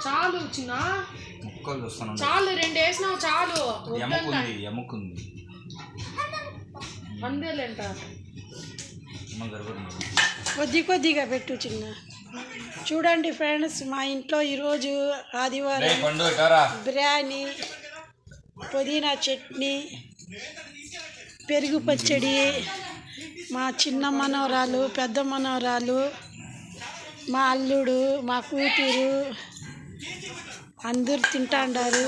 చాలు చిన్న ముక్కలు చూస్తాను చాలు 2 వేసినావు చాలు ఎముకుంది అందేలేంట కొద్దిగా పెట్టు చిన్న. చూడండి ఫ్రెండ్స్, మా ఇంట్లో ఈరోజు ఆదివారం బిర్యానీ, పుదీనా చట్నీ, పెరుగు పచ్చడి, మా చిన్న మనవరాలు, పెద్ద మనవరాలు, మా అల్లుడు, మా కూతురు అందరూ తింటాండారు.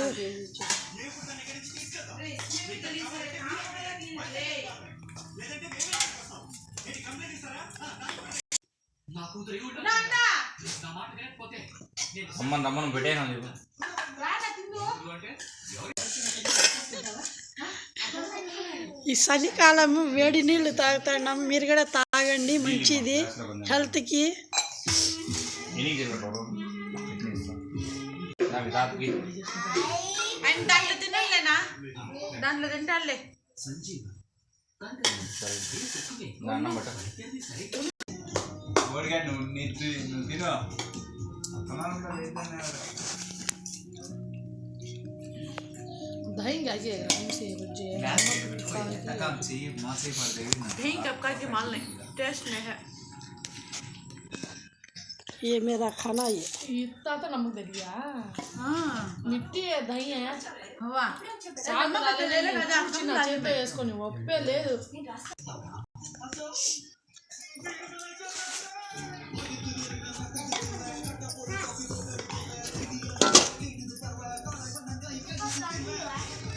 రమ్మని పెట్టేనా ఈ చలికాలం వేడి నీళ్ళు తాగుతున్నాం, మీరు కూడా తాగండి, మంచిది హెల్త్కి. దాంట్లో తింటాలే दही क्या हमसे दही कब करके मान लें, टेस्ट में है। ये मेरा खाना है। इतना तो नमक दे दिया। हाँ मिट्टी है, दही है हवा साग ले ले राजा चिना చేతే వేసుకొని ఒప్పే లేదు.